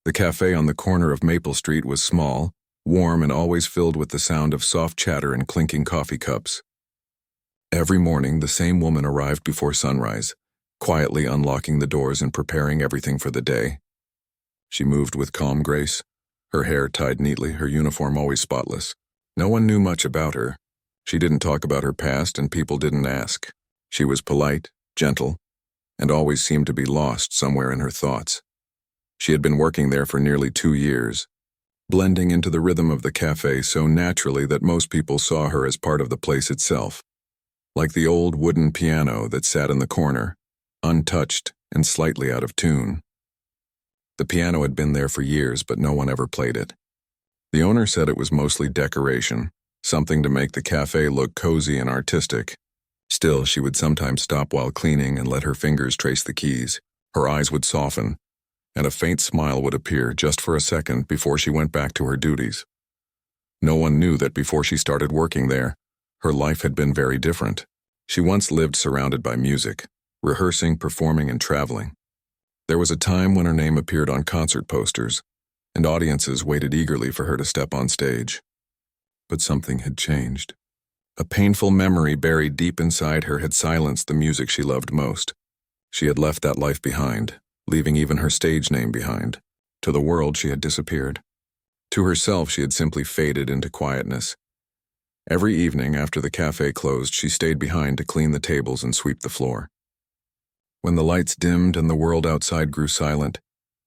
The cafe on the corner of Maple Street was small, warm, and always filled with the sound of soft chatter and clinking coffee cups. Every morning, the same woman arrived before sunrise, quietly unlocking the doors and preparing everything for the day. She moved with calm grace, her hair tied neatly, her uniform always spotless. No one knew much about her. She didn't talk about her past, and people didn't ask. She was polite, gentle, and always seemed to be lost somewhere in her thoughts. She had been working there for nearly 2 years, blending into the rhythm of the cafe so naturally that most people saw her as part of the place itself. Like the old wooden piano that sat in the corner, untouched and slightly out of tune. The piano had been there for years, but no one ever played it. The owner said it was mostly decoration, something to make the cafe look cozy and artistic. Still, she would sometimes stop while cleaning and let her fingers trace the keys. Her eyes would soften, and a faint smile would appear just for a second before she went back to her duties. No one knew that before she started working there, her life had been very different. She once lived surrounded by music, rehearsing, performing, and traveling. There was a time when her name appeared on concert posters, and audiences waited eagerly for her to step on stage. But something had changed. A painful memory buried deep inside her had silenced the music she loved most. She had left that life behind, leaving even her stage name behind. To the world, she had disappeared. To herself, she had simply faded into quietness. Every evening after the cafe closed, she stayed behind to clean the tables and sweep the floor. When the lights dimmed and the world outside grew silent,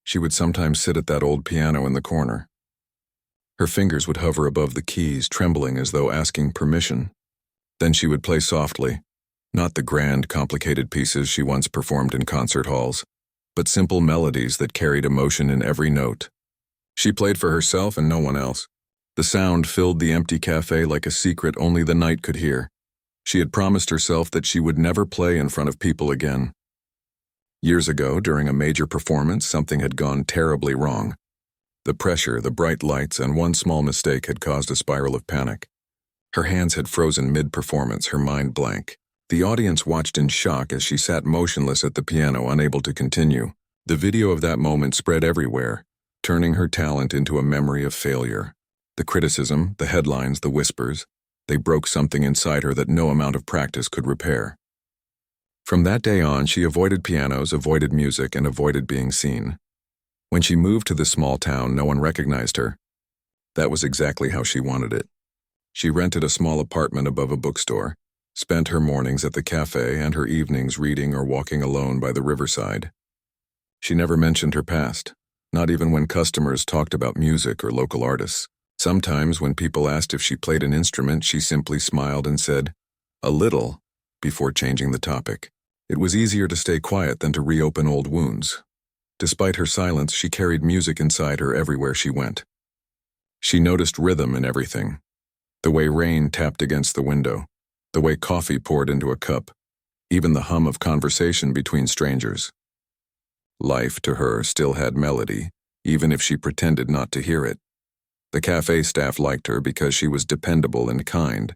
she would sometimes sit at that old piano in the corner. Her fingers would hover above the keys, trembling as though asking permission. Then she would play softly, not the grand, complicated pieces she once performed in concert halls, but simple melodies that carried emotion in every note. She played for herself and no one else. The sound filled the empty cafe like a secret only the night could hear. She had promised herself that she would never play in front of people again. Years ago, during a major performance, something had gone terribly wrong. The pressure, the bright lights, and one small mistake had caused a spiral of panic. Her hands had frozen mid-performance, her mind blank. The audience watched in shock as she sat motionless at the piano, unable to continue. The video of that moment spread everywhere, turning her talent into a memory of failure. The criticism, the headlines, the whispers, they broke something inside her that no amount of practice could repair. From that day on, she avoided pianos, avoided music, and avoided being seen. When she moved to this small town, no one recognized her. That was exactly how she wanted it. She rented a small apartment above a bookstore, spent her mornings at the cafe and her evenings reading or walking alone by the riverside. She never mentioned her past, not even when customers talked about music or local artists. Sometimes when people asked if she played an instrument, she simply smiled and said, "A little," before changing the topic. It was easier to stay quiet than to reopen old wounds. Despite her silence, she carried music inside her everywhere she went. She noticed rhythm in everything. The way rain tapped against the window, the way coffee poured into a cup, even the hum of conversation between strangers. Life, to her, still had melody, even if she pretended not to hear it. The cafe staff liked her because she was dependable and kind.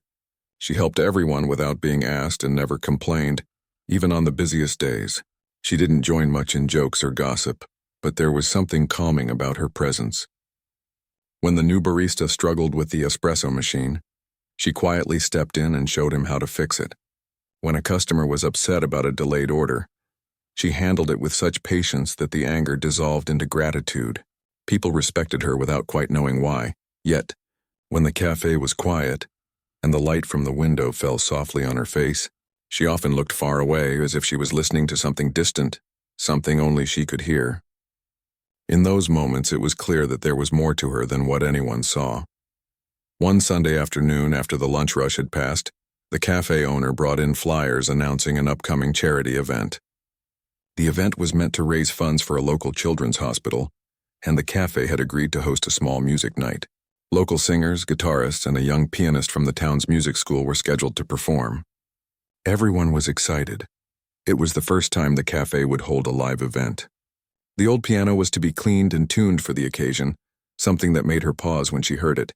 She helped everyone without being asked and never complained, even on the busiest days. She didn't join much in jokes or gossip, but there was something calming about her presence. When the new barista struggled with the espresso machine, she quietly stepped in and showed him how to fix it. When a customer was upset about a delayed order, she handled it with such patience that the anger dissolved into gratitude. People respected her without quite knowing why. Yet, when the cafe was quiet and the light from the window fell softly on her face, she often looked far away as if she was listening to something distant, something only she could hear. In those moments, it was clear that there was more to her than what anyone saw. One Sunday afternoon, after the lunch rush had passed, the cafe owner brought in flyers announcing an upcoming charity event. The event was meant to raise funds for a local children's hospital, and the cafe had agreed to host a small music night. Local singers, guitarists, and a young pianist from the town's music school were scheduled to perform. Everyone was excited. It was the first time the cafe would hold a live event. The old piano was to be cleaned and tuned for the occasion, something that made her pause when she heard it.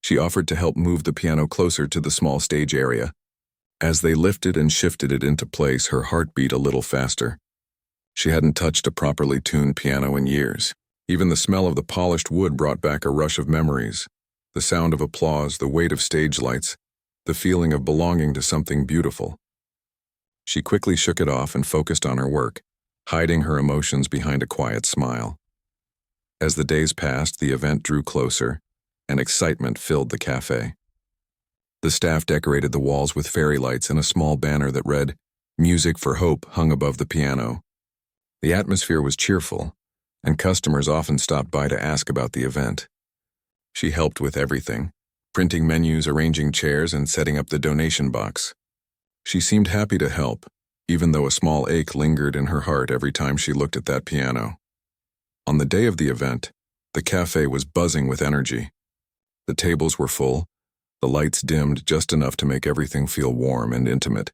She offered to help move the piano closer to the small stage area. As they lifted and shifted it into place, her heart beat a little faster. She hadn't touched a properly tuned piano in years. Even the smell of the polished wood brought back a rush of memories. The sound of applause, the weight of stage lights, the feeling of belonging to something beautiful. She quickly shook it off and focused on her work, hiding her emotions behind a quiet smile. As the days passed, the event drew closer, and excitement filled the cafe. The staff decorated the walls with fairy lights and a small banner that read, "Music for Hope," hung above the piano. The atmosphere was cheerful, and customers often stopped by to ask about the event. She helped with everything, printing menus, arranging chairs, and setting up the donation box. She seemed happy to help, even though a small ache lingered in her heart every time she looked at that piano. On the day of the event, the cafe was buzzing with energy. The tables were full, the lights dimmed just enough to make everything feel warm and intimate.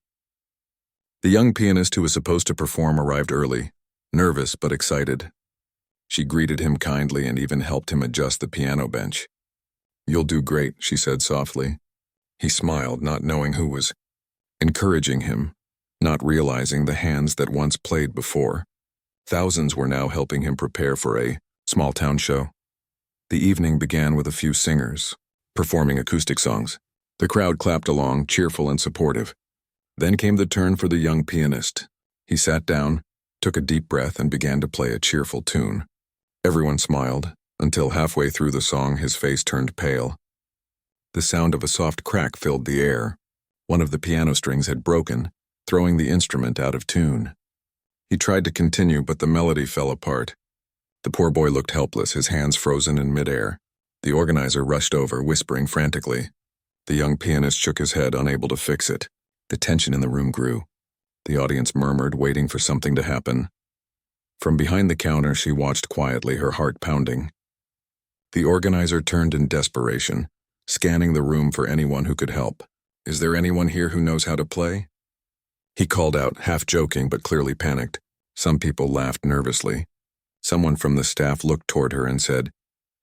The young pianist who was supposed to perform arrived early, nervous but excited. She greeted him kindly and even helped him adjust the piano bench. "You'll do great," she said softly. He smiled, not knowing who was encouraging him, not realizing the hands that once played before. Thousands were now helping him prepare for a small-town show. The evening began with a few singers, performing acoustic songs. The crowd clapped along, cheerful and supportive. Then came the turn for the young pianist. He sat down, took a deep breath, and began to play a cheerful tune. Everyone smiled, until halfway through the song his face turned pale. The sound of a soft crack filled the air. One of the piano strings had broken, throwing the instrument out of tune. He tried to continue, but the melody fell apart. The poor boy looked helpless, his hands frozen in midair. The organizer rushed over, whispering frantically. The young pianist shook his head, unable to fix it. The tension in the room grew. The audience murmured, waiting for something to happen. From behind the counter, she watched quietly, her heart pounding. The organizer turned in desperation, scanning the room for anyone who could help. "Is there anyone here who knows how to play?" He called out, half joking but clearly panicked. Some people laughed nervously. Someone from the staff looked toward her and said,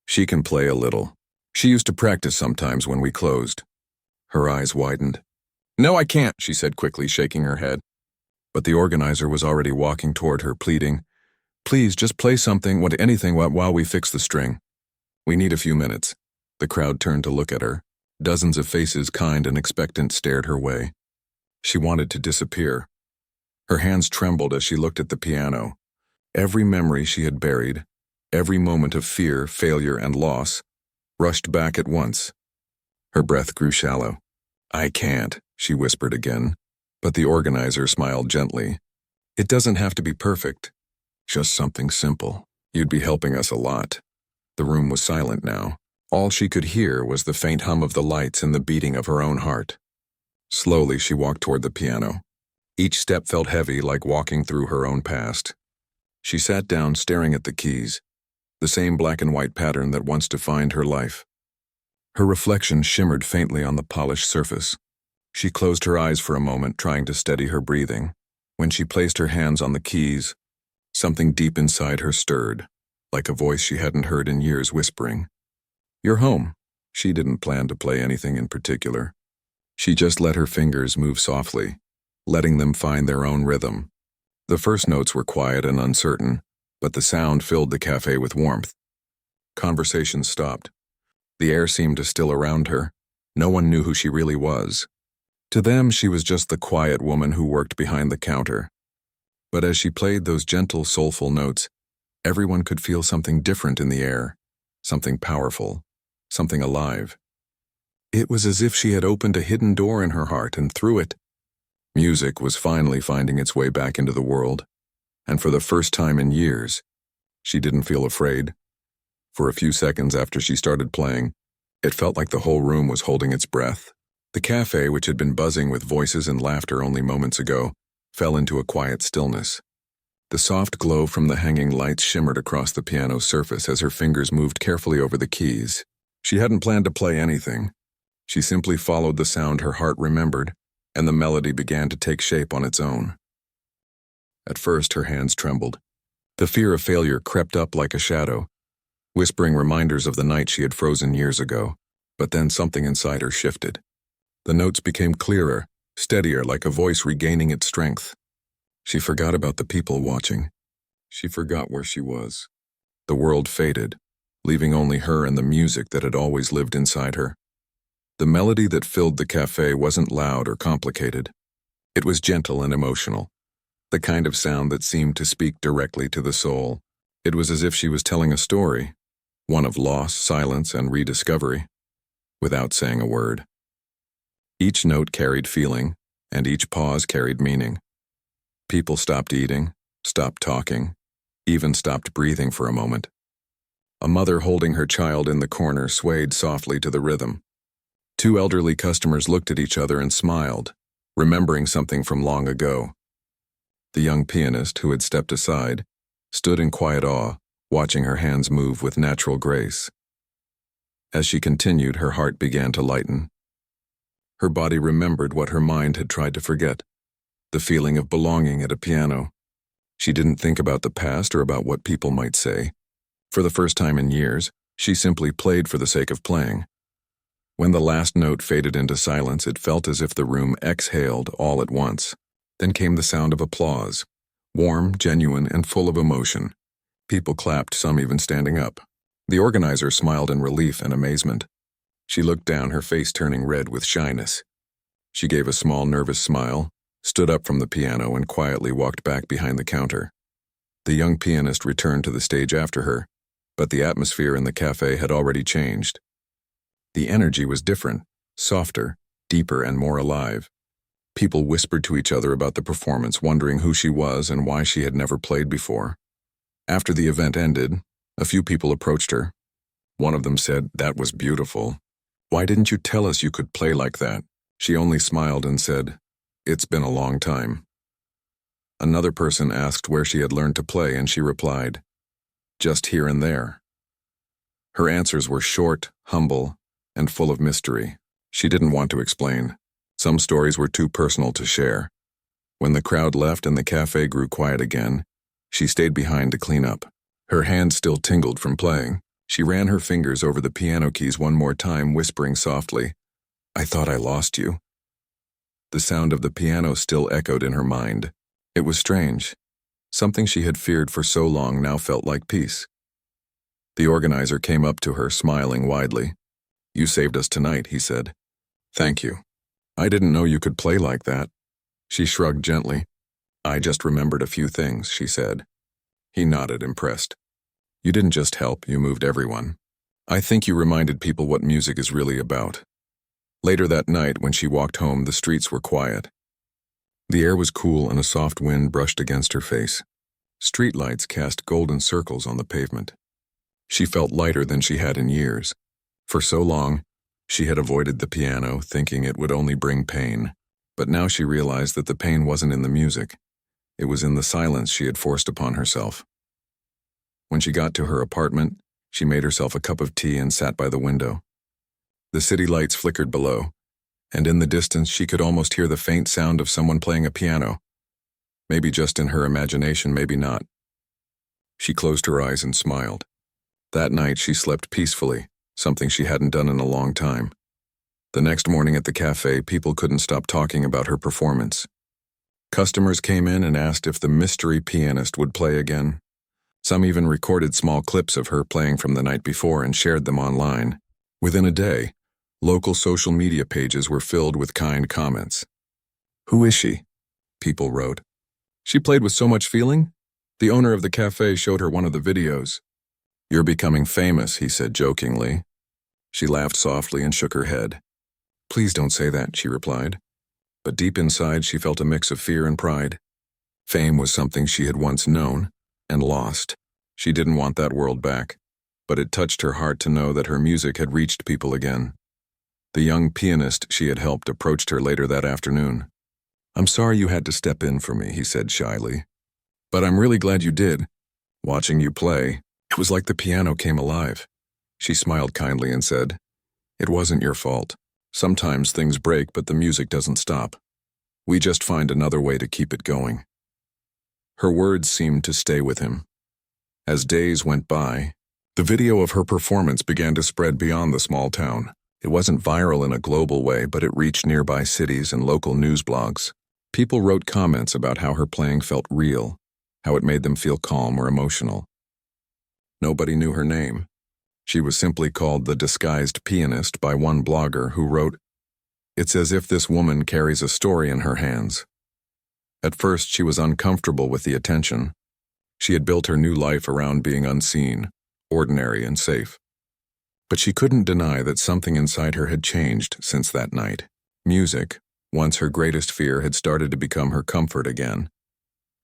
"She can play a little. She used to practice sometimes when we closed." Her eyes widened. "No, I can't," she said quickly, shaking her head. But the organizer was already walking toward her, pleading, "Please, just play something, anything while we fix the string. We need a few minutes." The crowd turned to look at her. Dozens of faces, kind and expectant, stared her way. She wanted to disappear. Her hands trembled as she looked at the piano. Every memory she had buried, every moment of fear, failure, and loss, rushed back at once. Her breath grew shallow. "I can't," she whispered again. But the organizer smiled gently. "It doesn't have to be perfect. Just something simple. You'd be helping us a lot." The room was silent now. All she could hear was the faint hum of the lights and the beating of her own heart. Slowly, she walked toward the piano. Each step felt heavy, like walking through her own past. She sat down, staring at the keys, the same black and white pattern that once defined her life. Her reflection shimmered faintly on the polished surface. She closed her eyes for a moment, trying to steady her breathing. When she placed her hands on the keys, something deep inside her stirred, like a voice she hadn't heard in years whispering, "You're home." She didn't plan to play anything in particular. She just let her fingers move softly, letting them find their own rhythm. The first notes were quiet and uncertain, but the sound filled the cafe with warmth. Conversation stopped. The air seemed to still around her. No one knew who she really was. To them, she was just the quiet woman who worked behind the counter. But as she played those gentle, soulful notes, everyone could feel something different in the air, something powerful, something alive. It was as if she had opened a hidden door in her heart, and through it, music was finally finding its way back into the world. And for the first time in years, she didn't feel afraid. For a few seconds after she started playing, it felt like the whole room was holding its breath. The cafe, which had been buzzing with voices and laughter only moments ago, fell into a quiet stillness. The soft glow from the hanging lights shimmered across the piano's surface as her fingers moved carefully over the keys. She hadn't planned to play anything. She simply followed the sound her heart remembered, and the melody began to take shape on its own. At first, her hands trembled. The fear of failure crept up like a shadow, whispering reminders of the night she had frozen years ago. But then something inside her shifted. The notes became clearer, steadier, like a voice regaining its strength. She forgot about the people watching. She forgot where she was. The world faded, leaving only her and the music that had always lived inside her. The melody that filled the cafe wasn't loud or complicated. It was gentle and emotional, the kind of sound that seemed to speak directly to the soul. It was as if she was telling a story, one of loss, silence, and rediscovery, without saying a word. Each note carried feeling, and each pause carried meaning. People stopped eating, stopped talking, even stopped breathing for a moment. A mother holding her child in the corner swayed softly to the rhythm. Two elderly customers looked at each other and smiled, remembering something from long ago. The young pianist, who had stepped aside, stood in quiet awe, watching her hands move with natural grace. As she continued, her heart began to lighten. Her body remembered what her mind had tried to forget, the feeling of belonging at a piano. She didn't think about the past or about what people might say. For the first time in years, she simply played for the sake of playing. When the last note faded into silence, it felt as if the room exhaled all at once. Then came the sound of applause, warm, genuine, and full of emotion. People clapped, some even standing up. The organizer smiled in relief and amazement. She looked down, her face turning red with shyness. She gave a small, nervous smile, stood up from the piano, and quietly walked back behind the counter. The young pianist returned to the stage after her, but the atmosphere in the cafe had already changed. The energy was different, softer, deeper, and more alive. People whispered to each other about the performance, wondering who she was and why she had never played before. After the event ended, a few people approached her. One of them said, "That was beautiful. Why didn't you tell us you could play like that?" She only smiled and said, "It's been a long time." Another person asked where she had learned to play, and she replied, "Just here and there." Her answers were short, humble, and full of mystery. She didn't want to explain. Some stories were too personal to share. When the crowd left and the cafe grew quiet again, she stayed behind to clean up. Her hands still tingled from playing. She ran her fingers over the piano keys one more time, whispering softly, "I thought I lost you." The sound of the piano still echoed in her mind. It was strange. Something she had feared for so long now felt like peace. The organizer came up to her, smiling widely. "You saved us tonight," he said. "Thank you. I didn't know you could play like that." She shrugged gently. "I just remembered a few things," she said. He nodded, impressed. "You didn't just help, you moved everyone. I think you reminded people what music is really about." Later that night, when she walked home, the streets were quiet. The air was cool and a soft wind brushed against her face. Streetlights cast golden circles on the pavement. She felt lighter than she had in years. For so long, she had avoided the piano, thinking it would only bring pain. But now she realized that the pain wasn't in the music. It was in the silence she had forced upon herself. When she got to her apartment, she made herself a cup of tea and sat by the window. The city lights flickered below, and in the distance she could almost hear the faint sound of someone playing a piano. Maybe just in her imagination, maybe not. She closed her eyes and smiled. That night she slept peacefully, something she hadn't done in a long time. The next morning at the cafe, people couldn't stop talking about her performance. Customers came in and asked if the mystery pianist would play again. Some even recorded small clips of her playing from the night before and shared them online. Within a day, local social media pages were filled with kind comments. "Who is she?" people wrote. "She played with so much feeling." The owner of the cafe showed her one of the videos. "You're becoming famous," he said jokingly. She laughed softly and shook her head. "Please don't say that," she replied. But deep inside she felt a mix of fear and pride. Fame was something she had once known and lost. She didn't want that world back, but it touched her heart to know that her music had reached people again. The young pianist she had helped approached her later that afternoon. "I'm sorry you had to step in for me," he said shyly. "But I'm really glad you did. Watching you play, it was like the piano came alive." She smiled kindly and said, "It wasn't your fault. Sometimes things break, but the music doesn't stop. We just find another way to keep it going." Her words seemed to stay with him. As days went by, the video of her performance began to spread beyond the small town. It wasn't viral in a global way, but it reached nearby cities and local news blogs. People wrote comments about how her playing felt real, how it made them feel calm or emotional. Nobody knew her name. She was simply called the disguised pianist by one blogger who wrote, "It's as if this woman carries a story in her hands." At first, she was uncomfortable with the attention. She had built her new life around being unseen, ordinary and safe. But she couldn't deny that something inside her had changed since that night. Music, once her greatest fear, had started to become her comfort again.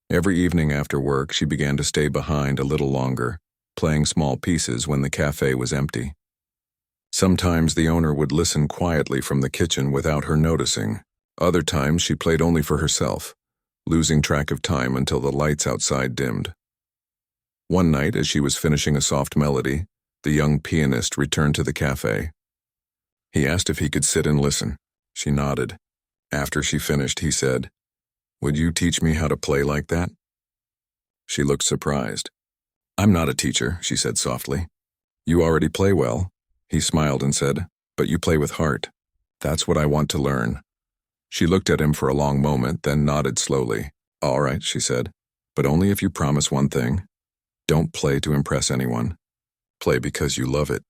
Every evening after work, she began to stay behind a little longer, playing small pieces when the cafe was empty. Sometimes the owner would listen quietly from the kitchen without her noticing. Other times she played only for herself, losing track of time until the lights outside dimmed. One night, as she was finishing a soft melody, the young pianist returned to the cafe. He asked if he could sit and listen. She nodded. After she finished, he said, "Would you teach me how to play like that?" She looked surprised. "I'm not a teacher," she said softly. "You already play well." He smiled and said, "But you play with heart. That's what I want to learn." She looked at him for a long moment, then nodded slowly. "All right," she said, "but only if you promise one thing. Don't play to impress anyone. Play because you love it."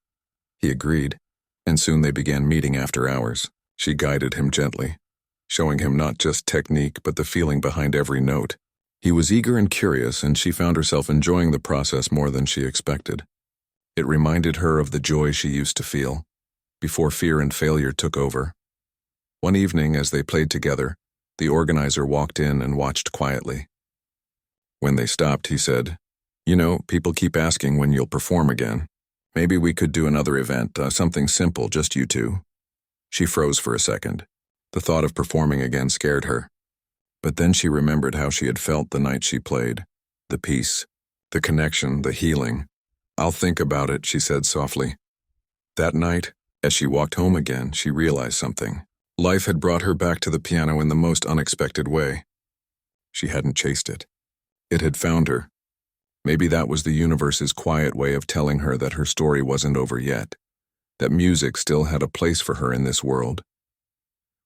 He agreed, and soon they began meeting after hours. She guided him gently, showing him not just technique but the feeling behind every note. He was eager and curious, and she found herself enjoying the process more than she expected. It reminded her of the joy she used to feel, before fear and failure took over. One evening, as they played together, the organizer walked in and watched quietly. When they stopped, he said, "You know, people keep asking when you'll perform again. Maybe we could do another event, something simple, just you two." She froze for a second. The thought of performing again scared her. But then she remembered how she had felt the night she played. The peace, the connection, the healing. "I'll think about it," she said softly. That night, as she walked home again, she realized something. Life had brought her back to the piano in the most unexpected way. She hadn't chased it. It had found her. Maybe that was the universe's quiet way of telling her that her story wasn't over yet, that music still had a place for her in this world.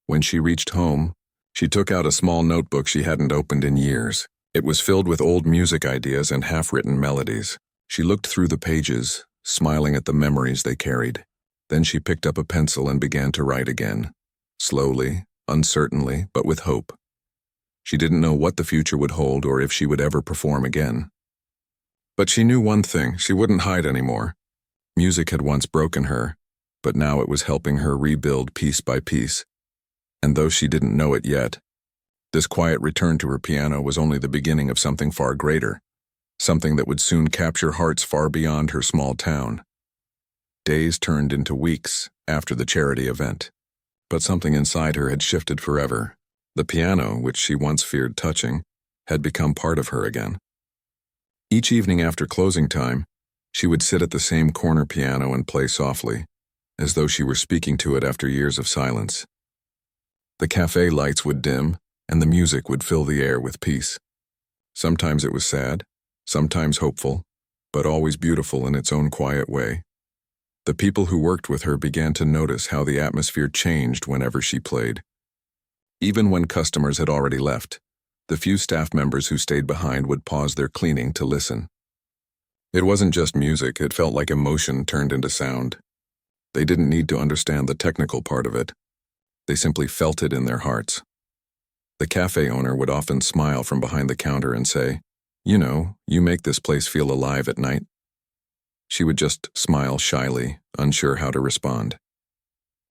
When she reached home, she took out a small notebook she hadn't opened in years. It was filled with old music ideas and half-written melodies. She looked through the pages, smiling at the memories they carried. Then she picked up a pencil and began to write again, slowly, uncertainly, but with hope. She didn't know what the future would hold or if she would ever perform again. But she knew one thing: she wouldn't hide anymore. Music had once broken her, but now it was helping her rebuild piece by piece. And though she didn't know it yet, this quiet return to her piano was only the beginning of something far greater, something that would soon capture hearts far beyond her small town. Days turned into weeks after the charity event, but something inside her had shifted forever. The piano, which she once feared touching, had become part of her again. Each evening after closing time, she would sit at the same corner piano and play softly, as though she were speaking to it after years of silence. The cafe lights would dim, and the music would fill the air with peace. Sometimes it was sad, sometimes hopeful, but always beautiful in its own quiet way. The people who worked with her began to notice how the atmosphere changed whenever she played. Even when customers had already left, the few staff members who stayed behind would pause their cleaning to listen. It wasn't just music, it felt like emotion turned into sound. They didn't need to understand the technical part of it. They simply felt it in their hearts. The cafe owner would often smile from behind the counter and say, "You know, you make this place feel alive at night." She would just smile shyly, unsure how to respond.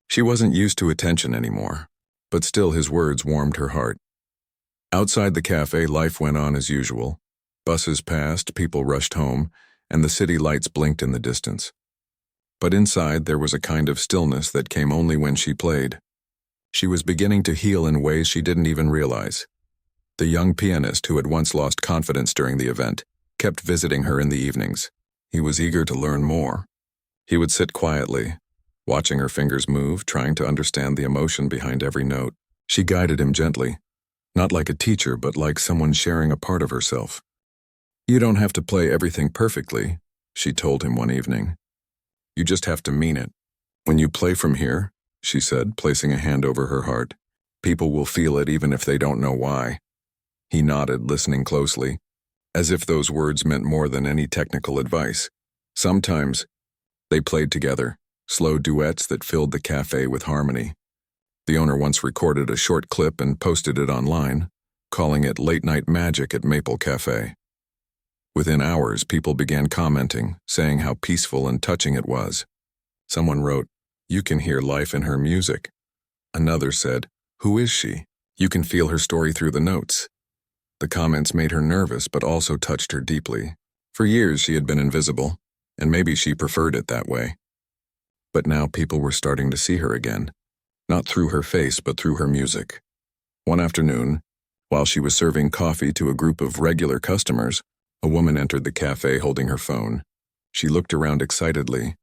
She wasn't used to attention anymore, but still his words warmed her heart. Outside the cafe, life went on as usual. Buses passed, people rushed home, and the city lights blinked in the distance. But inside, there was a kind of stillness that came only when she played. She was beginning to heal in ways she didn't even realize. The young pianist who had once lost confidence during the event kept visiting her in the evenings. He was eager to learn more. He would sit quietly, watching her fingers move, trying to understand the emotion behind every note. She guided him gently, not like a teacher, but like someone sharing a part of herself. "You don't have to play everything perfectly," she told him one evening. "You just have to mean it. When you play from here," she said, placing a hand over her heart, "people will feel it even if they don't know why." He nodded, listening closely, as if those words meant more than any technical advice. Sometimes, they played together, slow duets that filled the cafe with harmony. The owner once recorded a short clip and posted it online, calling it Late Night Magic at Maple Cafe. Within hours, people began commenting, saying how peaceful and touching it was. Someone wrote, "You can hear life in her music." Another said, "Who is she? You can feel her story through the notes." The comments made her nervous but also touched her deeply. For years she had been invisible, and maybe she preferred it that way. But now people were starting to see her again, not through her face but through her music. One afternoon, while she was serving coffee to a group of regular customers, a woman entered the cafe holding her phone. She looked around excitedly,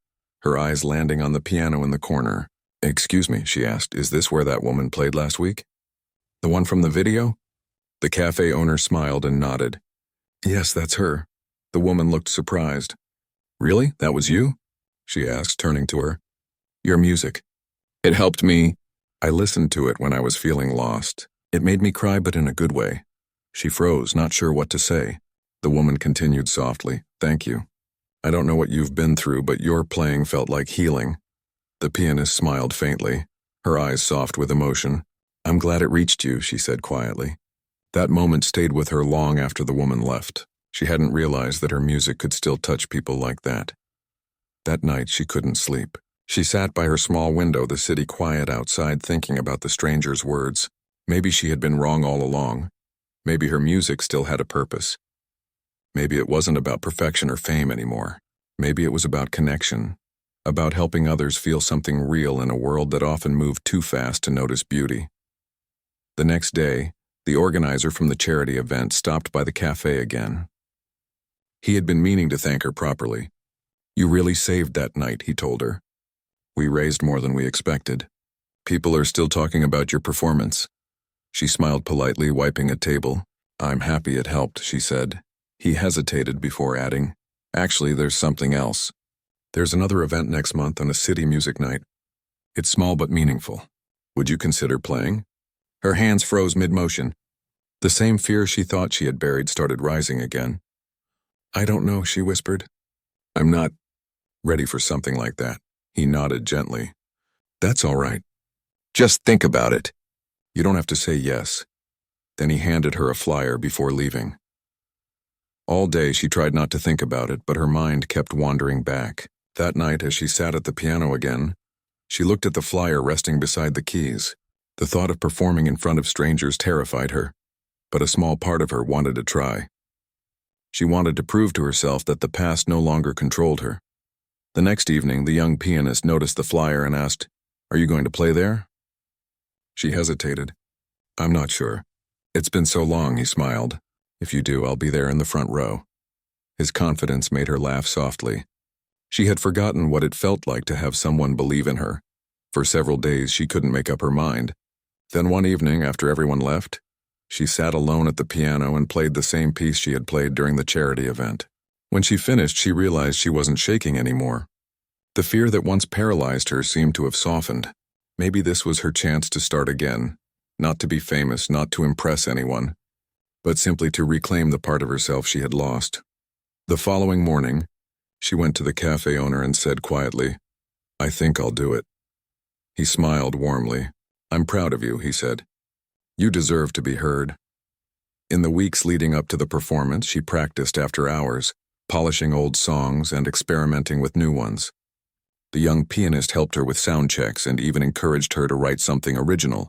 her eyes landing on the piano in the corner. "Excuse me," she asked, "is this where that woman played last week? The one from the video?" The cafe owner smiled and nodded. "Yes, that's her." The woman looked surprised. "Really? That was you?" she asked, turning to her. "Your music. It helped me. I listened to it when I was feeling lost. It made me cry, but in a good way." She froze, not sure what to say. The woman continued softly, "Thank you. I don't know what you've been through, but your playing felt like healing." The pianist smiled faintly, her eyes soft with emotion. "I'm glad it reached you," she said quietly. That moment stayed with her long after the woman left. She hadn't realized that her music could still touch people like that. That night she couldn't sleep. She sat by her small window, the city quiet outside, thinking about the stranger's words. Maybe she had been wrong all along. Maybe her music still had a purpose. Maybe it wasn't about perfection or fame anymore. Maybe it was about connection, about helping others feel something real in a world that often moved too fast to notice beauty. The next day, the organizer from the charity event stopped by the cafe again. He had been meaning to thank her properly. "You really saved that night," he told her. "We raised more than we expected. People are still talking about your performance." She smiled politely, wiping a table. "I'm happy it helped," she said. He hesitated before adding, "Actually, there's something else. There's another event next month on a city music night. It's small but meaningful. Would you consider playing?" Her hands froze mid-motion. The same fear she thought she had buried started rising again. "I don't know," she whispered. "I'm not ready for something like that." He nodded gently. "That's all right. Just think about it. You don't have to say yes." Then he handed her a flyer before leaving. All day she tried not to think about it, but her mind kept wandering back. That night, as she sat at the piano again, she looked at the flyer resting beside the keys. The thought of performing in front of strangers terrified her, but a small part of her wanted to try. She wanted to prove to herself that the past no longer controlled her. The next evening, the young pianist noticed the flyer and asked, "Are you going to play there?" She hesitated. "I'm not sure. It's been so long," he smiled. "If you do, I'll be there in the front row." His confidence made her laugh softly. She had forgotten what it felt like to have someone believe in her. For several days, she couldn't make up her mind. Then one evening, after everyone left, she sat alone at the piano and played the same piece she had played during the charity event. When she finished, she realized she wasn't shaking anymore. The fear that once paralyzed her seemed to have softened. Maybe this was her chance to start again, not to be famous, not to impress anyone, but simply to reclaim the part of herself she had lost. The following morning, she went to the cafe owner and said quietly, "I think I'll do it." He smiled warmly. "I'm proud of you," he said. "You deserve to be heard." In the weeks leading up to the performance, she practiced after hours, polishing old songs and experimenting with new ones. The young pianist helped her with sound checks and even encouraged her to write something original.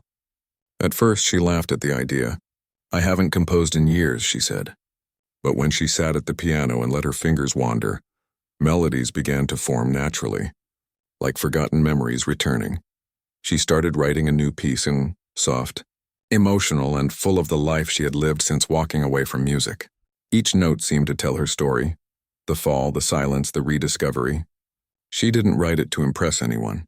At first, she laughed at the idea. "I haven't composed in years," she said. But when she sat at the piano and let her fingers wander, melodies began to form naturally, like forgotten memories returning. She started writing a new piece in soft, emotional, and full of the life she had lived since walking away from music. Each note seemed to tell her story, the fall, the silence, the rediscovery. She didn't write it to impress anyone.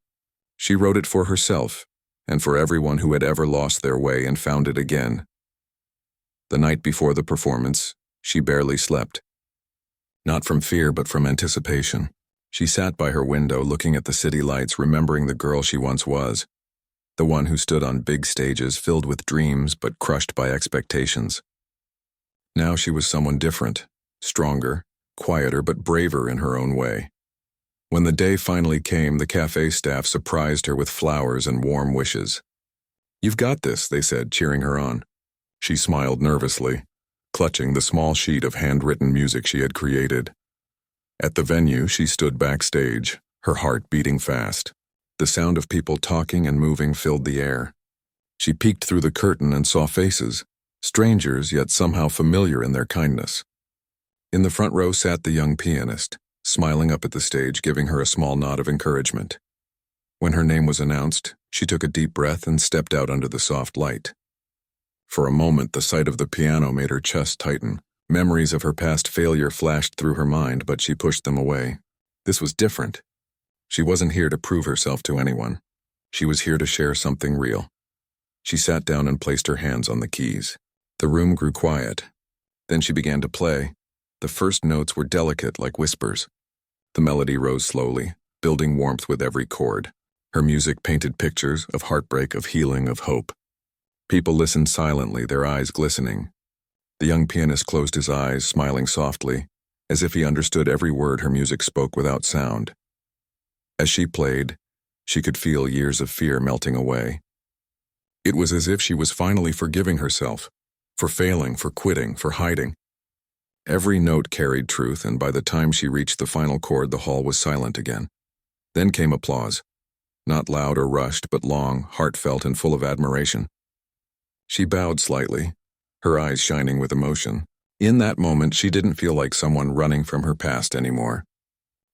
She wrote it for herself, and for everyone who had ever lost their way and found it again. The night before the performance, she barely slept. Not from fear, but from anticipation. She sat by her window looking at the city lights, remembering the girl she once was, the one who stood on big stages filled with dreams but crushed by expectations. Now she was someone different, stronger, quieter but braver in her own way. When the day finally came, the cafe staff surprised her with flowers and warm wishes. "You've got this," they said, cheering her on. She smiled nervously, clutching the small sheet of handwritten music she had created. At the venue, she stood backstage, her heart beating fast. The sound of people talking and moving filled the air. She peeked through the curtain and saw faces, strangers yet somehow familiar in their kindness. In the front row sat the young pianist, smiling up at the stage, giving her a small nod of encouragement. When her name was announced, she took a deep breath and stepped out under the soft light. For a moment, the sight of the piano made her chest tighten. Memories of her past failure flashed through her mind, but she pushed them away. This was different. She wasn't here to prove herself to anyone. She was here to share something real. She sat down and placed her hands on the keys. The room grew quiet. Then she began to play. The first notes were delicate, like whispers. The melody rose slowly, building warmth with every chord. Her music painted pictures of heartbreak, of healing, of hope. People listened silently, their eyes glistening. The young pianist closed his eyes, smiling softly, as if he understood every word her music spoke without sound. As she played, she could feel years of fear melting away. It was as if she was finally forgiving herself, for failing, for quitting, for hiding. Every note carried truth, and by the time she reached the final chord, the hall was silent again. Then came applause. Not loud or rushed, but long, heartfelt, and full of admiration. She bowed slightly, her eyes shining with emotion. In that moment, she didn't feel like someone running from her past anymore.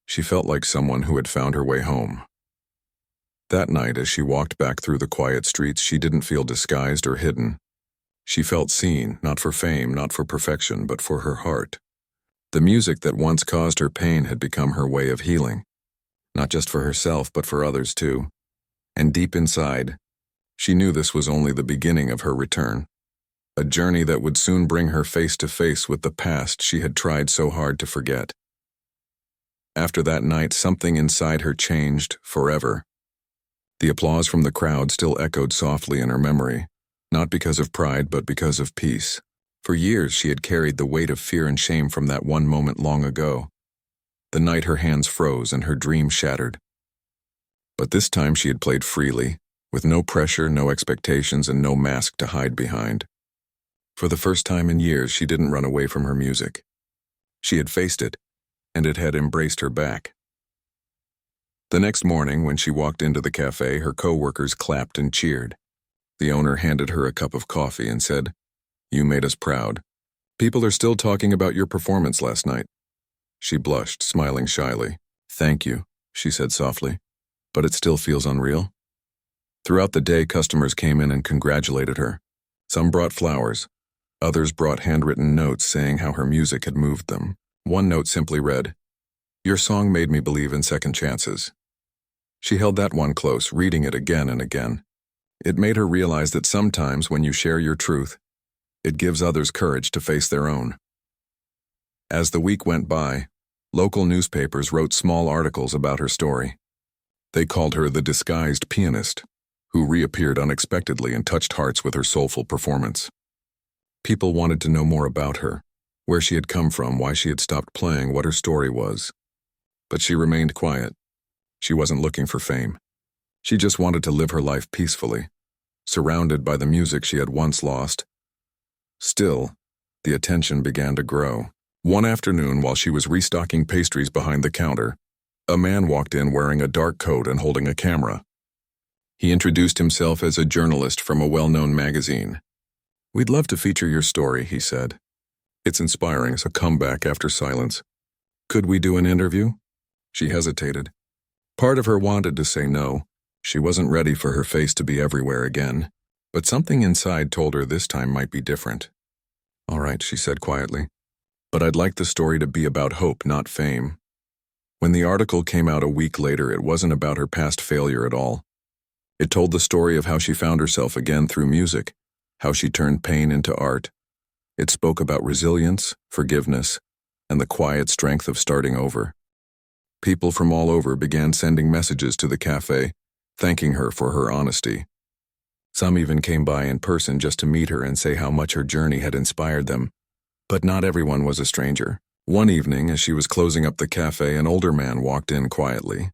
She felt like someone who had found her way home. That night, as she walked back through the quiet streets, she didn't feel disguised or hidden. She felt seen, not for fame, not for perfection, but for her heart. The music that once caused her pain had become her way of healing, not just for herself, but for others too. And deep inside, she knew this was only the beginning of her return, a journey that would soon bring her face to face with the past she had tried so hard to forget. After that night, something inside her changed forever. The applause from the crowd still echoed softly in her memory, not because of pride, but because of peace. For years, she had carried the weight of fear and shame from that one moment long ago, the night her hands froze and her dream shattered. But this time she had played freely, with no pressure, no expectations, and no mask to hide behind. For the first time in years, she didn't run away from her music. She had faced it, and it had embraced her back. The next morning, when she walked into the cafe, her co-workers clapped and cheered. The owner handed her a cup of coffee and said, "You made us proud. People are still talking about your performance last night." She blushed, smiling shyly. "Thank you," she said softly, "but it still feels unreal." Throughout the day, customers came in and congratulated her. Some brought flowers. Others brought handwritten notes saying how her music had moved them. One note simply read, "Your song made me believe in second chances." She held that one close, reading it again and again. It made her realize that sometimes when you share your truth, it gives others courage to face their own. As the week went by, local newspapers wrote small articles about her story. They called her the disguised pianist, who reappeared unexpectedly and touched hearts with her soulful performance. People wanted to know more about her, where she had come from, why she had stopped playing, what her story was. But she remained quiet. She wasn't looking for fame. She just wanted to live her life peacefully, surrounded by the music she had once lost. Still, the attention began to grow. One afternoon, while she was restocking pastries behind the counter, a man walked in wearing a dark coat and holding a camera. He introduced himself as a journalist from a well-known magazine. "We'd love to feature your story," he said. "It's inspiring, a comeback after silence. Could we do an interview?" She hesitated. Part of her wanted to say no. She wasn't ready for her face to be everywhere again. But something inside told her this time might be different. "All right," she said quietly. "But I'd like the story to be about hope, not fame." When the article came out a week later, it wasn't about her past failure at all. It told the story of how she found herself again through music, how she turned pain into art. It spoke about resilience, forgiveness, and the quiet strength of starting over. People from all over began sending messages to the cafe, thanking her for her honesty. Some even came by in person just to meet her and say how much her journey had inspired them. But not everyone was a stranger. One evening, as she was closing up the cafe, an older man walked in quietly.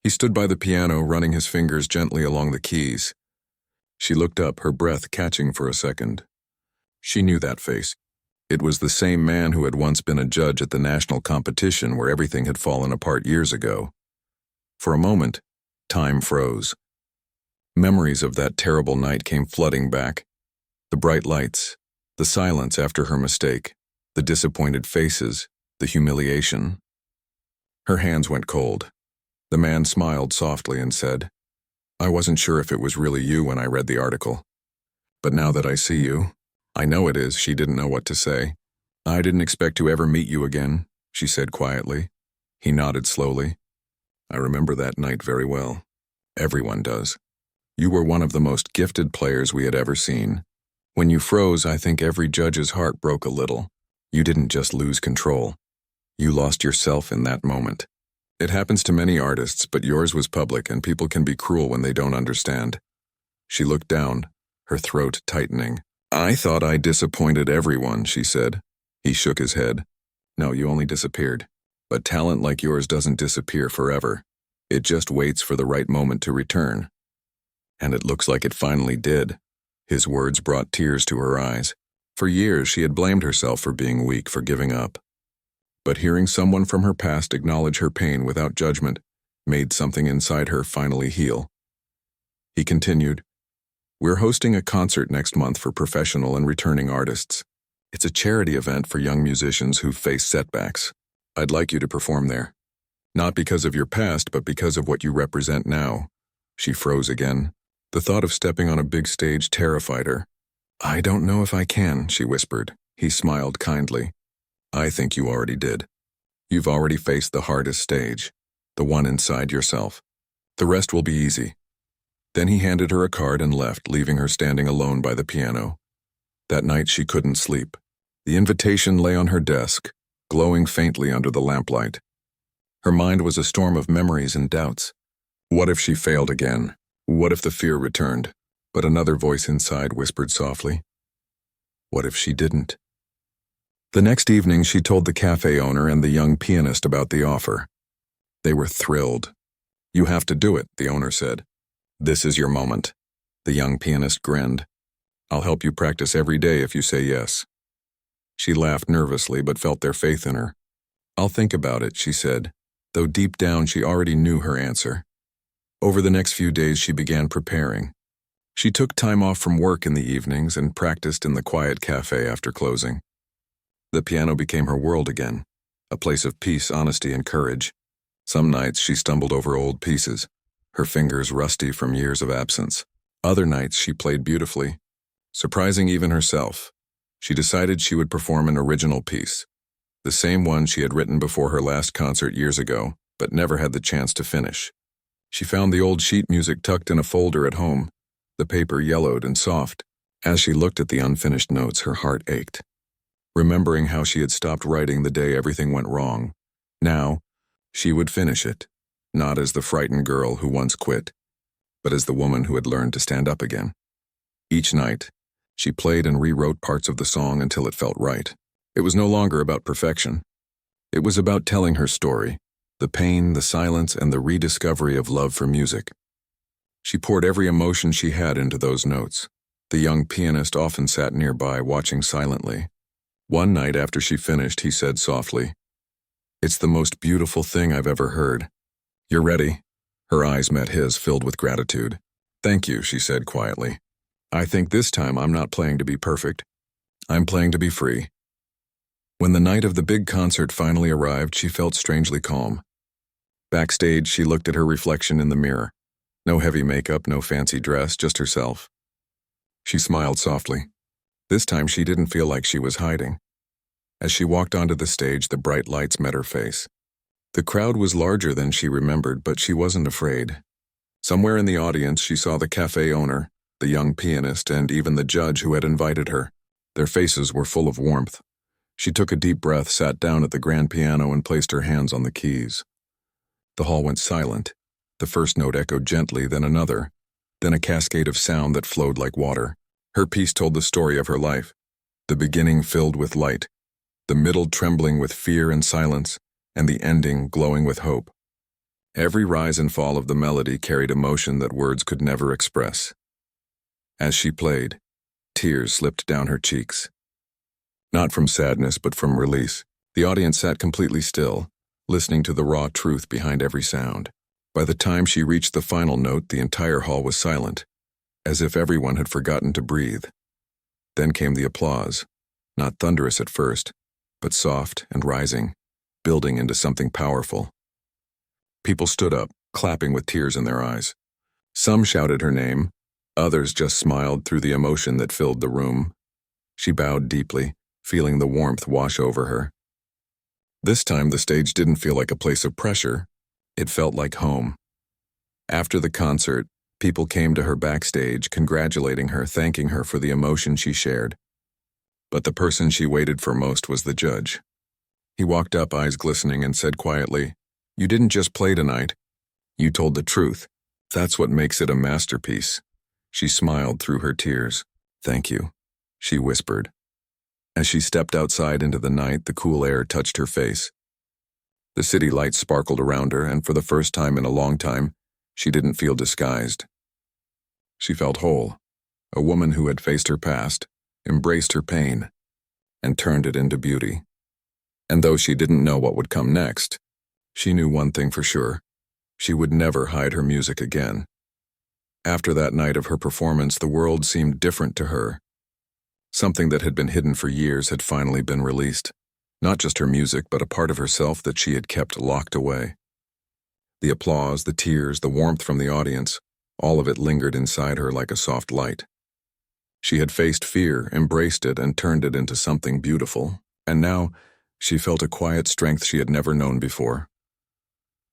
He stood by the piano, running his fingers gently along the keys. She looked up, her breath catching for a second. She knew that face. It was the same man who had once been a judge at the national competition where everything had fallen apart years ago. For a moment, time froze. Memories of that terrible night came flooding back. The bright lights, the silence after her mistake, the disappointed faces, the humiliation. Her hands went cold. The man smiled softly and said, "I wasn't sure if it was really you when I read the article. But now that I see you, I know it is." She didn't know what to say. "I didn't expect to ever meet you again," she said quietly. He nodded slowly. "I remember that night very well. Everyone does. You were one of the most gifted players we had ever seen. When you froze, I think every judge's heart broke a little. You didn't just lose control. You lost yourself in that moment. It happens to many artists, but yours was public and people can be cruel when they don't understand." She looked down, her throat tightening. "I thought I disappointed everyone," she said. He shook his head. "No, you only disappeared. But talent like yours doesn't disappear forever. It just waits for the right moment to return." And it looks like it finally did. His words brought tears to her eyes. For years, she had blamed herself for being weak, for giving up. But hearing someone from her past acknowledge her pain without judgment made something inside her finally heal. He continued, "We're hosting a concert next month for professional and returning artists. It's a charity event for young musicians who've faced setbacks. I'd like you to perform there. Not because of your past, but because of what you represent now." She froze again. The thought of stepping on a big stage terrified her. "I don't know if I can," she whispered. He smiled kindly. "I think you already did. You've already faced the hardest stage, the one inside yourself. The rest will be easy." Then he handed her a card and left, leaving her standing alone by the piano. That night she couldn't sleep. The invitation lay on her desk, glowing faintly under the lamplight. Her mind was a storm of memories and doubts. What if she failed again? What if the fear returned? But another voice inside whispered softly, "What if she didn't?" The next evening she told the cafe owner and the young pianist about the offer. They were thrilled. "You have to do it," the owner said. "This is your moment." The young pianist grinned. "I'll help you practice every day if you say yes." She laughed nervously but felt their faith in her. "I'll think about it," she said, though deep down she already knew her answer. Over the next few days she began preparing. She took time off from work in the evenings and practiced in the quiet cafe after closing. The piano became her world again, a place of peace, honesty, and courage. Some nights she stumbled over old pieces, her fingers rusty from years of absence. Other nights she played beautifully, surprising even herself. She decided she would perform an original piece, the same one she had written before her last concert years ago, but never had the chance to finish. She found the old sheet music tucked in a folder at home, the paper yellowed and soft. As she looked at the unfinished notes, her heart ached, remembering how she had stopped writing the day everything went wrong. Now, she would finish it, not as the frightened girl who once quit, but as the woman who had learned to stand up again. Each night, she played and rewrote parts of the song until it felt right. It was no longer about perfection. It was about telling her story, the pain, the silence, and the rediscovery of love for music. She poured every emotion she had into those notes. The young pianist often sat nearby, watching silently. One night after she finished, he said softly, "It's the most beautiful thing I've ever heard. You're ready?" Her eyes met his, filled with gratitude. "Thank you," she said quietly. "I think this time I'm not playing to be perfect. I'm playing to be free." When the night of the big concert finally arrived, she felt strangely calm. Backstage, she looked at her reflection in the mirror. No heavy makeup, no fancy dress, just herself. She smiled softly. This time she didn't feel like she was hiding. As she walked onto the stage, the bright lights met her face. The crowd was larger than she remembered, but she wasn't afraid. Somewhere in the audience, she saw the cafe owner, the young pianist, and even the judge who had invited her. Their faces were full of warmth. She took a deep breath, sat down at the grand piano, and placed her hands on the keys. The hall went silent. The first note echoed gently, then another, then a cascade of sound that flowed like water. Her piece told the story of her life, the beginning filled with light, the middle trembling with fear and silence, and the ending glowing with hope. Every rise and fall of the melody carried emotion that words could never express. As she played, tears slipped down her cheeks. Not from sadness, but from release. The audience sat completely still, listening to the raw truth behind every sound. By the time she reached the final note, the entire hall was silent, as if everyone had forgotten to breathe. Then came the applause, not thunderous at first, but soft and rising, building into something powerful. People stood up, clapping with tears in their eyes. Some shouted her name, others just smiled through the emotion that filled the room. She bowed deeply, feeling the warmth wash over her. This time the stage didn't feel like a place of pressure, it felt like home. After the concert, people came to her backstage, congratulating her, thanking her for the emotion she shared. But the person she waited for most was the judge. He walked up, eyes glistening, and said quietly, "You didn't just play tonight. You told the truth. That's what makes it a masterpiece." She smiled through her tears. "Thank you," she whispered. As she stepped outside into the night, the cool air touched her face. The city lights sparkled around her, and for the first time in a long time, she didn't feel disguised. She felt whole, a woman who had faced her past, embraced her pain, and turned it into beauty. And though she didn't know what would come next, she knew one thing for sure: she would never hide her music again. After that night of her performance, the world seemed different to her. Something that had been hidden for years had finally been released. Not just her music, but a part of herself that she had kept locked away. The applause, the tears, the warmth from the audience, all of it lingered inside her like a soft light. She had faced fear, embraced it, and turned it into something beautiful. And now, she felt a quiet strength she had never known before.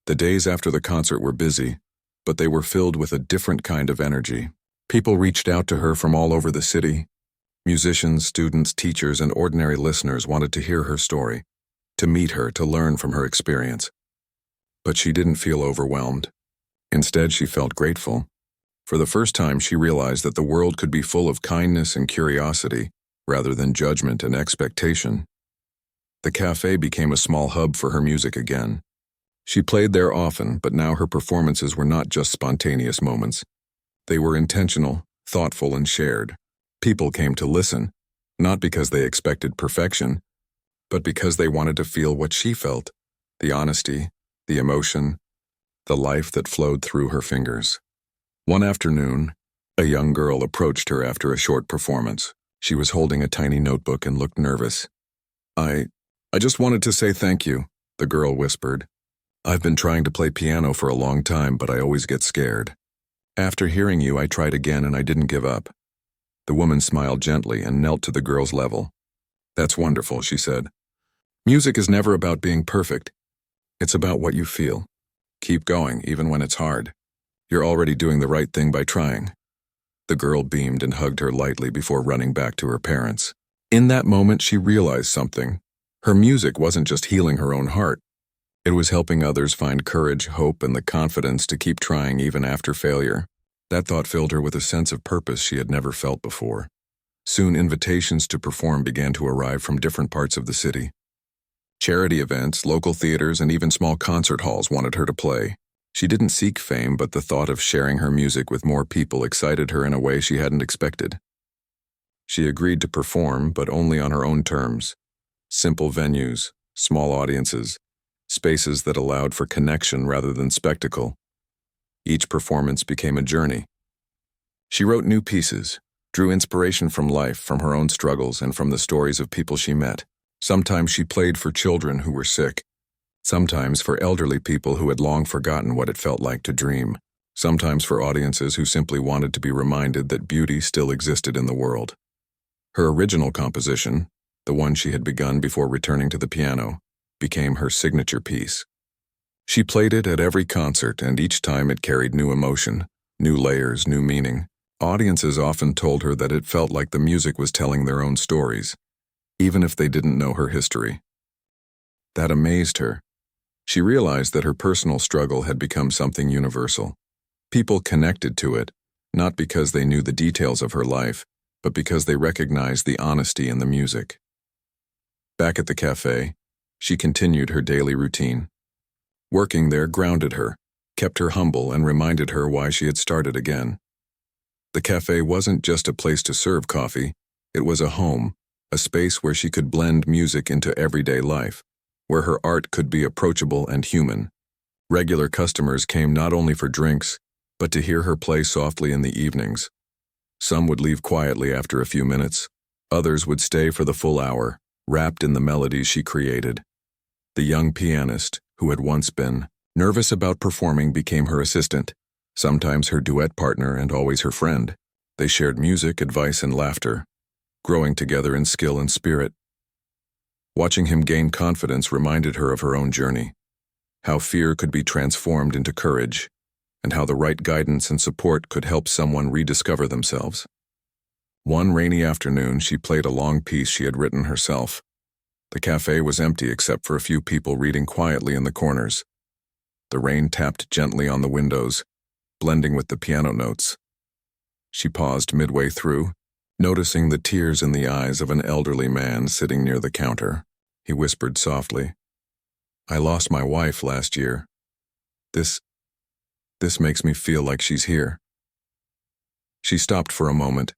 The days after the concert were busy, but they were filled with a different kind of energy. People reached out to her from all over the city. Musicians, students, teachers, and ordinary listeners wanted to hear her story, to meet her, to learn from her experience. But she didn't feel overwhelmed. Instead, she felt grateful. For the first time, she realized that the world could be full of kindness and curiosity, rather than judgment and expectation. The cafe became a small hub for her music again. She played there often, but now her performances were not just spontaneous moments. They were intentional, thoughtful, and shared. People came to listen, not because they expected perfection, but because they wanted to feel what she felt: the honesty, the emotion, the life that flowed through her fingers. One afternoon, a young girl approached her after a short performance. She was holding a tiny notebook and looked nervous. I just wanted to say thank you," the girl whispered. "I've been trying to play piano for a long time, but I always get scared. After hearing you, I tried again and I didn't give up." The woman smiled gently and knelt to the girl's level. "That's wonderful," she said. "Music is never about being perfect. It's about what you feel. Keep going, even when it's hard. You're already doing the right thing by trying." The girl beamed and hugged her lightly before running back to her parents. In that moment, she realized something. Her music wasn't just healing her own heart. It was helping others find courage, hope, and the confidence to keep trying even after failure. That thought filled her with a sense of purpose she had never felt before. Soon, invitations to perform began to arrive from different parts of the city. Charity events, local theaters, and even small concert halls wanted her to play. She didn't seek fame, but the thought of sharing her music with more people excited her in a way she hadn't expected. She agreed to perform, but only on her own terms. Simple venues, small audiences, spaces that allowed for connection rather than spectacle. Each performance became a journey. She wrote new pieces, drew inspiration from life, from her own struggles, and from the stories of people she met. Sometimes she played for children who were sick. Sometimes for elderly people who had long forgotten what it felt like to dream. Sometimes for audiences who simply wanted to be reminded that beauty still existed in the world. Her original composition, the one she had begun before returning to the piano, became her signature piece. She played it at every concert, and each time it carried new emotion, new layers, new meaning. Audiences often told her that it felt like the music was telling their own stories, even if they didn't know her history. That amazed her. She realized that her personal struggle had become something universal. People connected to it, not because they knew the details of her life, but because they recognized the honesty in the music. Back at the cafe, she continued her daily routine. Working there grounded her, kept her humble, and reminded her why she had started again. The cafe wasn't just a place to serve coffee, it was a home, a space where she could blend music into everyday life, where her art could be approachable and human. Regular customers came not only for drinks, but to hear her play softly in the evenings. Some would leave quietly after a few minutes, others would stay for the full hour, wrapped in the melodies she created. The young pianist, who had once been nervous about performing, became her assistant, sometimes her duet partner and always her friend. They shared music, advice, and laughter, growing together in skill and spirit. Watching him gain confidence reminded her of her own journey, how fear could be transformed into courage, and how the right guidance and support could help someone rediscover themselves. One rainy afternoon, she played a long piece she had written herself. The cafe was empty except for a few people reading quietly in the corners. The rain tapped gently on the windows, blending with the piano notes. She paused midway through, noticing the tears in the eyes of an elderly man sitting near the counter. He whispered softly, "I lost my wife last year. This makes me feel like she's here." She stopped for a moment,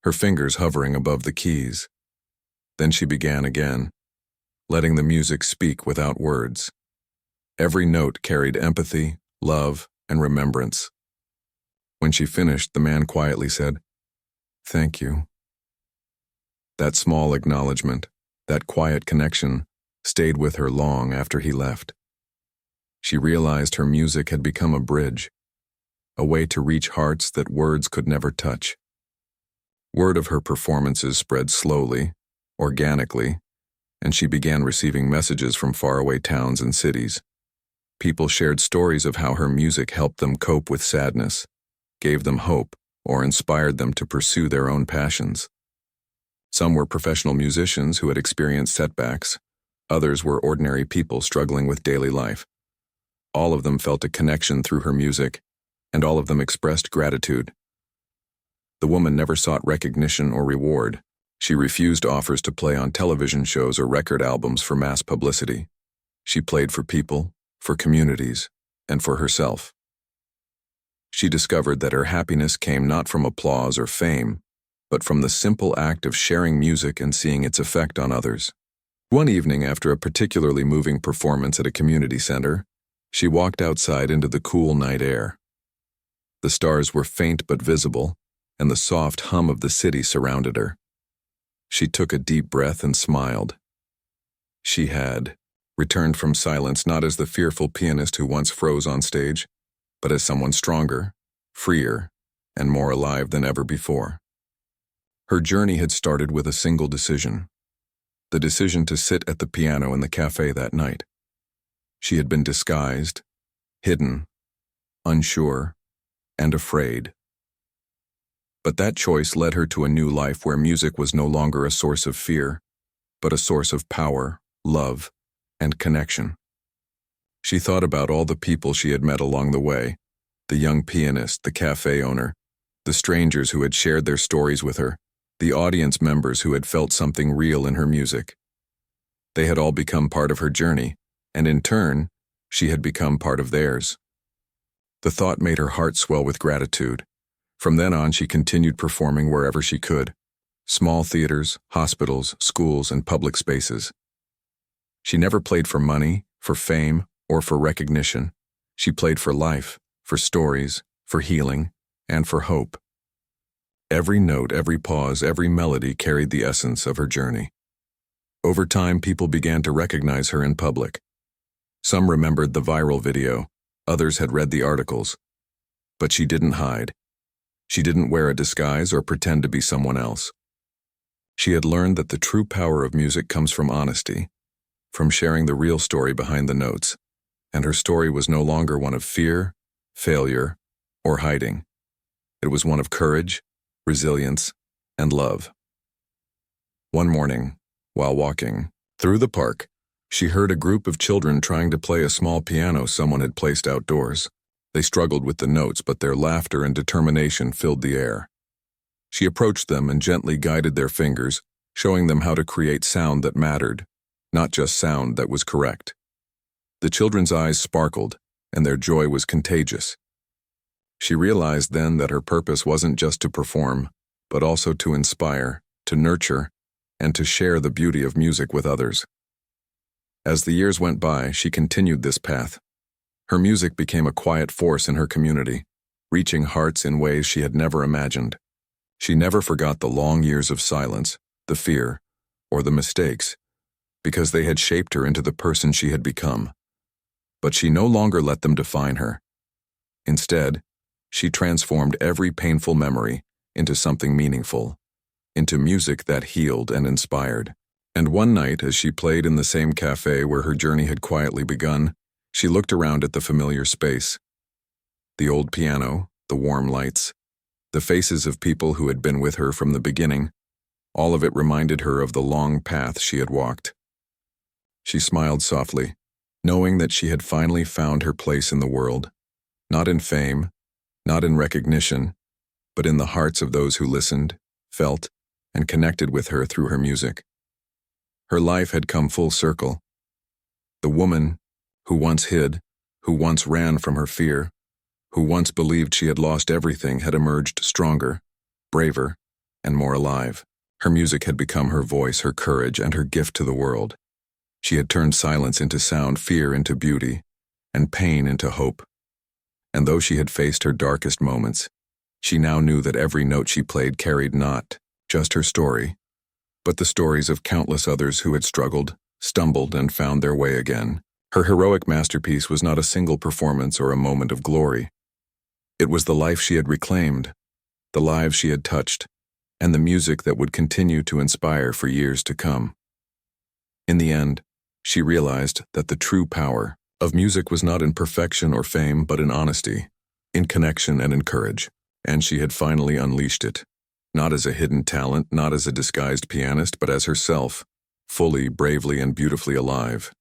her fingers hovering above the keys. Then she began again, letting the music speak without words. Every note carried empathy, love, and remembrance. When she finished, the man quietly said, "Thank you." That small acknowledgement, that quiet connection, stayed with her long after he left. She realized her music had become a bridge, a way to reach hearts that words could never touch. Word of her performances spread slowly, organically, and she began receiving messages from faraway towns and cities. People shared stories of how her music helped them cope with sadness, gave them hope, or inspired them to pursue their own passions. Some were professional musicians who had experienced setbacks. Others were ordinary people struggling with daily life. All of them felt a connection through her music, and all of them expressed gratitude. The woman never sought recognition or reward. She refused offers to play on television shows or record albums for mass publicity. She played for people, for communities, and for herself. She discovered that her happiness came not from applause or fame, but from the simple act of sharing music and seeing its effect on others. One evening, after a particularly moving performance at a community center, she walked outside into the cool night air. The stars were faint but visible, and the soft hum of the city surrounded her. She took a deep breath and smiled. She had returned from silence not as the fearful pianist who once froze on stage, but as someone stronger, freer, and more alive than ever before. Her journey had started with a single decision, the decision to sit at the piano in the cafe that night. She had been disguised, hidden, unsure, and afraid. But that choice led her to a new life where music was no longer a source of fear, but a source of power, love, and connection. She thought about all the people she had met along the way, the young pianist, the cafe owner, the strangers who had shared their stories with her, the audience members who had felt something real in her music. They had all become part of her journey, and in turn, she had become part of theirs. The thought made her heart swell with gratitude. From then on, she continued performing wherever she could. Small theaters, hospitals, schools, and public spaces. She never played for money, for fame, or for recognition. She played for life, for stories, for healing, and for hope. Every note, every pause, every melody carried the essence of her journey. Over time, people began to recognize her in public. Some remembered the viral video, others had read the articles. But she didn't hide. She didn't wear a disguise or pretend to be someone else. She had learned that the true power of music comes from honesty, from sharing the real story behind the notes, and her story was no longer one of fear, failure, or hiding. It was one of courage, resilience, and love. One morning, while walking through the park, she heard a group of children trying to play a small piano someone had placed outdoors. They struggled with the notes, but their laughter and determination filled the air. She approached them and gently guided their fingers, showing them how to create sound that mattered, not just sound that was correct. The children's eyes sparkled, and their joy was contagious. She realized then that her purpose wasn't just to perform, but also to inspire, to nurture, and to share the beauty of music with others. As the years went by, she continued this path. Her music became a quiet force in her community, reaching hearts in ways she had never imagined. She never forgot the long years of silence, the fear, or the mistakes, because they had shaped her into the person she had become. But she no longer let them define her. Instead, she transformed every painful memory into something meaningful, into music that healed and inspired. And one night, as she played in the same cafe where her journey had quietly begun, she looked around at the familiar space. The old piano, the warm lights, the faces of people who had been with her from the beginning, all of it reminded her of the long path she had walked. She smiled softly, knowing that she had finally found her place in the world, not in fame, not in recognition, but in the hearts of those who listened, felt, and connected with her through her music. Her life had come full circle. The woman who once hid, who once ran from her fear, who once believed she had lost everything had emerged stronger, braver, and more alive. Her music had become her voice, her courage, and her gift to the world. She had turned silence into sound, fear into beauty, and pain into hope. And though she had faced her darkest moments, she now knew that every note she played carried not just her story, but the stories of countless others who had struggled, stumbled, and found their way again. Her heroic masterpiece was not a single performance or a moment of glory. It was the life she had reclaimed, the lives she had touched, and the music that would continue to inspire for years to come. In the end, she realized that the true power of music was not in perfection or fame, but in honesty, in connection and in courage. And she had finally unleashed it, not as a hidden talent, not as a disguised pianist, but as herself, fully, bravely, and beautifully alive.